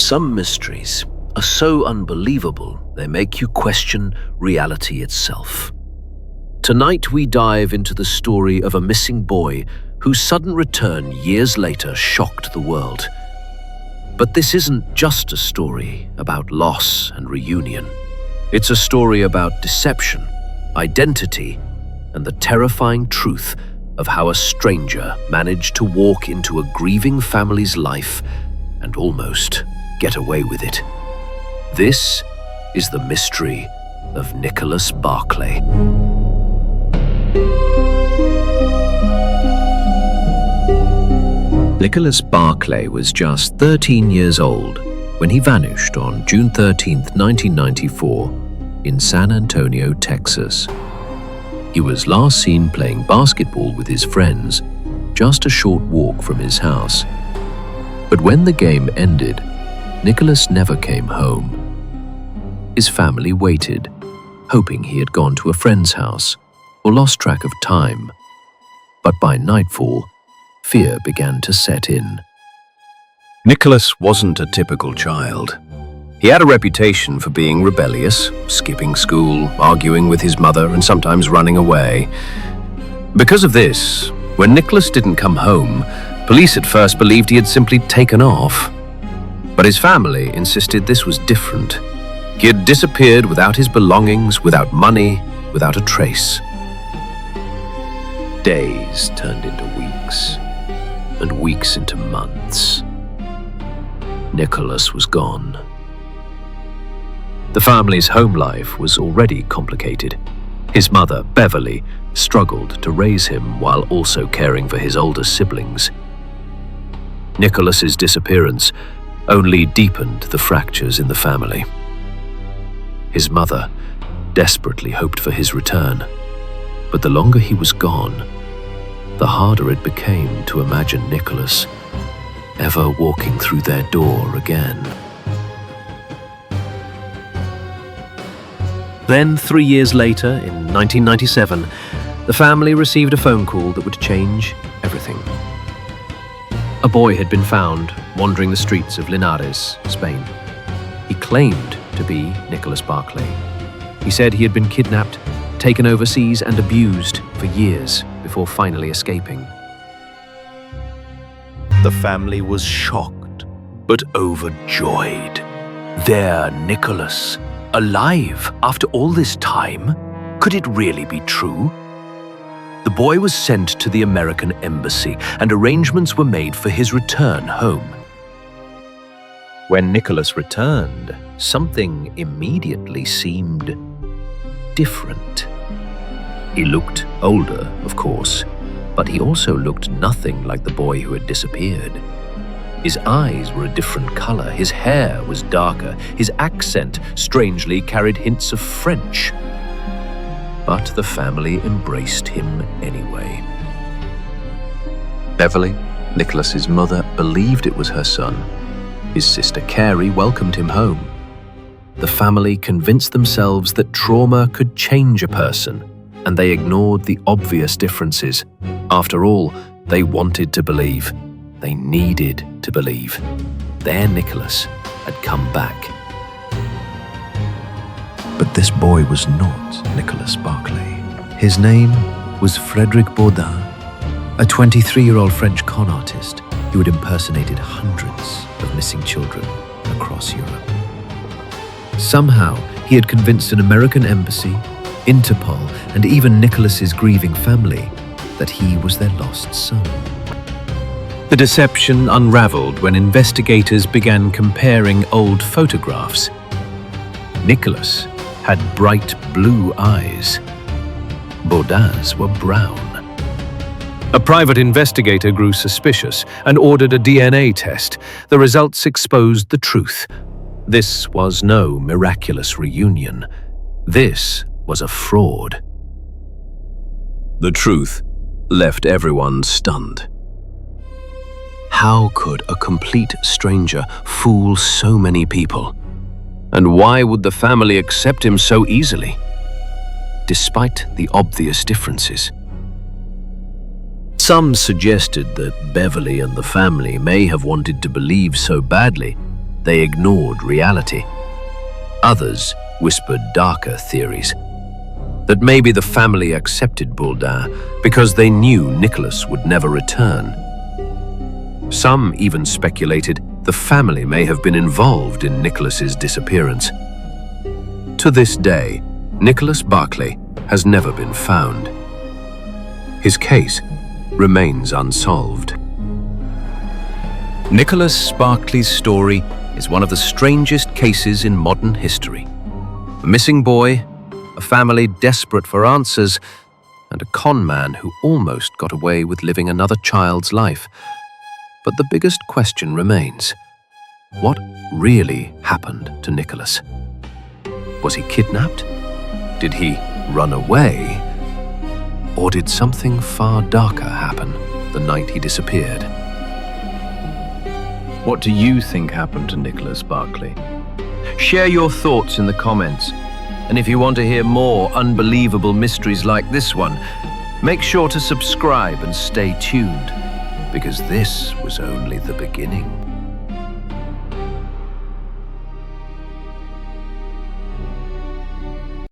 Some mysteries are so unbelievable they make you question reality itself. Tonight we dive into the story of a missing boy whose sudden return years later shocked the world. But this isn't just a story about loss and reunion. It's a story about deception, identity, and the terrifying truth of how a stranger managed to walk into a grieving family's life and almost get away with it. This is the mystery of Nicholas Barclay. Nicholas Barclay was just 13 years old when he vanished on June 13, 1994, in San Antonio, Texas. He was last seen playing basketball with his friends, just a short walk from his house. But when the game ended, Nicholas never came home. His family waited, hoping he had gone to a friend's house or lost track of time. But by nightfall, fear began to set in. Nicholas wasn't a typical child. He had a reputation for being rebellious, skipping school, arguing with his mother, and sometimes running away. Because of this, when Nicholas didn't come home, police at first believed he had simply taken off. But his family insisted this was different. He had disappeared without his belongings, without money, without a trace. Days turned into weeks, and weeks into months. Nicholas was gone. The family's home life was already complicated. His mother, Beverly, struggled to raise him while also caring for his older siblings. Nicholas's disappearance only deepened the fractures in the family. His mother desperately hoped for his return, but the longer he was gone, the harder it became to imagine Nicholas ever walking through their door again. Then, 3 years later, in 1997, the family received a phone call that would change everything. A boy had been found wandering the streets of Linares, Spain. He claimed to be Nicholas Barclay. He said he had been kidnapped, taken overseas, and abused for years before finally escaping. The family was shocked, but overjoyed. Their Nicholas, alive after all this time? Could it really be true? The boy was sent to the American embassy, and arrangements were made for his return home. When Nicholas returned, something immediately seemed different. He looked older, of course, but he also looked nothing like the boy who had disappeared. His eyes were a different color, his hair was darker, his accent strangely carried hints of French. But the family embraced him anyway. Beverly, Nicholas's mother, believed it was her son. His sister Carrie welcomed him home. The family convinced themselves that trauma could change a person, and they ignored the obvious differences. After all, they wanted to believe. They needed to believe. Their Nicholas had come back. But this boy was not Nicholas Barclay. His name was Frédéric Baudin, a 23-year-old French con artist who had impersonated hundreds of missing children across Europe. Somehow, he had convinced an American embassy, Interpol, and even Nicholas's grieving family that he was their lost son. The deception unraveled when investigators began comparing old photographs. Nicholas had bright blue eyes. Baudin's were brown. A private investigator grew suspicious and ordered a DNA test. The results exposed the truth. This was no miraculous reunion. This was a fraud. The truth left everyone stunned. How could a complete stranger fool so many people? And why would the family accept him so easily, despite the obvious differences? Some suggested that Beverly and the family may have wanted to believe so badly they ignored reality. Others whispered darker theories, that maybe the family accepted Bourdin because they knew Nicholas would never return. Some even speculated the family may have been involved in Nicholas's disappearance. To this day, Nicholas Barclay has never been found. His case remains unsolved. Nicholas Barclay's story is one of the strangest cases in modern history. A missing boy, a family desperate for answers, and a con man who almost got away with living another child's life. But the biggest question remains: what really happened to Nicholas? Was he kidnapped? Did he run away? Or did something far darker happen the night he disappeared? What do you think happened to Nicholas Barclay? Share your thoughts in the comments. And if you want to hear more unbelievable mysteries like this one, make sure to subscribe and stay tuned, because this was only the beginning.